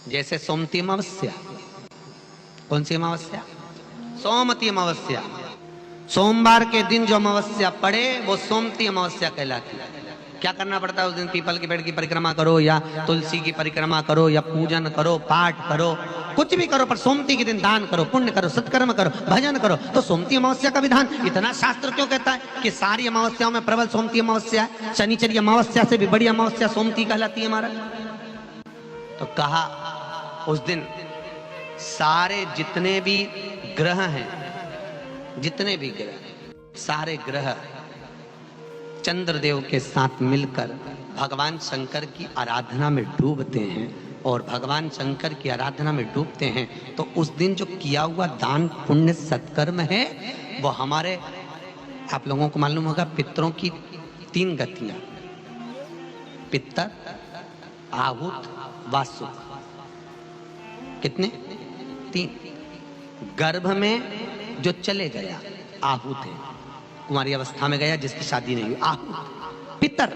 जैसे सोमती अमावस्या, कौन सी अमावस्या? सोमती अमावस्या। सोमवार के दिन जो अमावस्या पड़े वो सोमती अमावस्या कहलाती है। क्या करना पड़ता है उस दिन? पीपल के पेड़ की परिक्रमा करो या तुलसी की परिक्रमा करो या पूजन करो, पाठ करो, कुछ भी करो, पर सोमती के दिन दान करो, पुण्य करो, सत्कर्म करो, भजन करो। तो सोमती अमावस्या का विधान इतना शास्त्र क्यों कहता है कि सारी अमावस्याओं में प्रबल सोमती अमावस्या है? शनिचरी अमावस्या से भी बड़ी अमावस्या सोमती कहलाती है हमारा। तो कहा उस दिन सारे जितने भी ग्रह हैं, जितने भी ग्रह, सारे ग्रह चंद्रदेव के साथ मिलकर भगवान शंकर की आराधना में डूबते हैं। और भगवान शंकर की आराधना में डूबते हैं तो उस दिन जो किया हुआ दान पुण्य सत्कर्म है वो हमारे, आप लोगों को मालूम होगा, पितरों की 3 गतियां, पितर, आहुत, वासुक। कितने? 3। गर्भ में जो चले गया आहुत है, कुमारी अवस्था में गया जिसकी शादी नहीं हुई, आहुत। पितर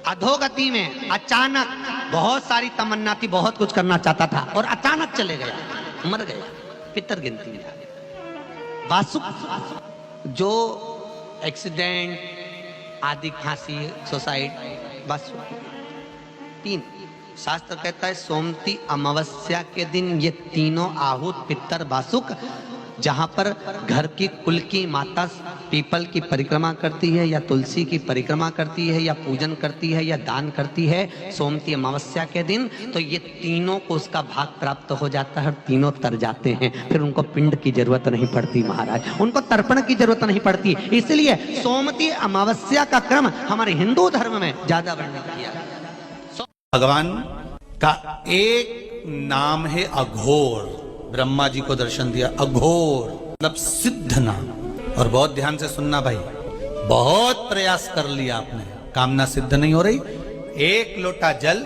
अधोगति में अचानक बहुत सारी तमन्ना थी, बहुत कुछ करना चाहता था और अचानक चले गया, मर गया, पितर गिनती में। वासुक जो एक्सीडेंट आदि, खांसी, सुसाइड, वासुक। 3। शास्त्र कहता है सोमती अमावस्या के दिन ये तीनों आहुत, पितर, वासुक, जहां पर घर की कुल की माता पीपल की परिक्रमा करती है या तुलसी की परिक्रमा करती है या पूजन करती है या दान करती है सोमती अमावस्या के दिन, तो ये तीनों को उसका भाग प्राप्त हो जाता है, तीनों तर जाते हैं। फिर उनको पिंड की जरूरत नहीं पड़ती महाराज, उनको तर्पण की जरूरत नहीं पड़ती। इसलिए सोमती अमावस्या का क्रम हमारे हिंदू धर्म में ज्यादा वर्णित किया गया। भगवान का एक नाम है अघोर। ब्रह्मा जी को दर्शन दिया, अघोर मतलब सिद्ध नाम। और बहुत ध्यान से सुनना भाई, बहुत प्रयास कर लिया आपने, कामना सिद्ध नहीं हो रही। 1 लोटा जल,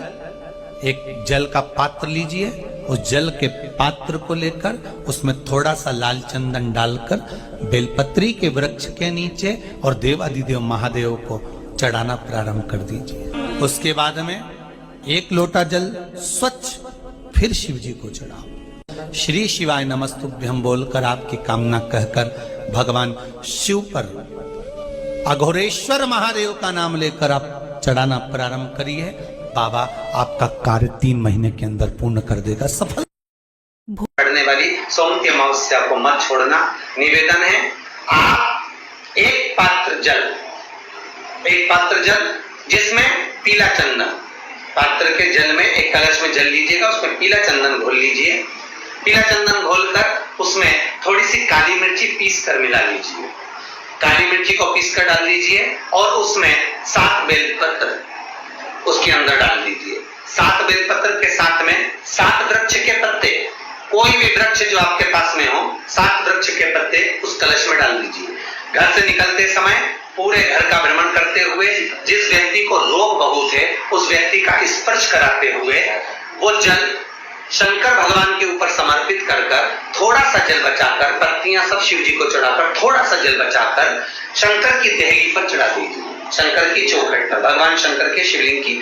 एक जल का पात्र लीजिए, उस जल के पात्र को लेकर उसमें थोड़ा सा लाल चंदन डालकर बेलपत्री के वृक्ष के नीचे और देवादिदेव महादेव को चढ़ाना प्रारंभ कर दीजिए। उसके बाद में 1 लोटा जल स्वच्छ फिर शिव जी को चढ़ाओ। श्री शिवाय नमस्तुभ्यं बोलकर आपकी कामना कहकर भगवान शिव पर अघोरेश्वर महादेव का नाम लेकर आप चढ़ाना प्रारंभ करिए। बाबा आपका कार्य 3 महीने के अंदर पूर्ण कर देगा, सफल। पड़ने वाली सोमती अमावस्या को मत छोड़ना। निवेदन है, आप एक पात्र जल जिसमें पीला चंदन, पात्र के जल में एक कलश में जल लीजिएगा, उसमें पीला चंदन घोल लीजिए। पीला चंदन घोलकर उसमें थोड़ी सी काली मिर्ची पीस कर मिला लीजिए। काली मिर्ची को पीस कर डाल दीजिए और उसमें 7 बेलपत्र उसके अंदर डाल दीजिए। 7 बेलपत्र के साथ में 7 वृक्ष के पत्ते, कोई भी वृक्ष जो आपके पास में हो, 7 वृक्ष के पत्ते उस कलश में डाल दीजिए। घर से निकलते समय पूरे घर का भ्रमण करते हुए जिस व्यक्ति को रोग बहुत है उस व्यक्ति का स्पर्श कराते हुए वो जल शंकर भगवान के ऊपर समर्पित कर थोड़ा सा जल बचाकर, पत्तियां सब शिव जी को चढ़ाकर थोड़ा सा जल बचाकर शंकर की देहली पर चढ़ा दीजिए, शंकर की चौखट पर, भगवान शंकर के शिवलिंग की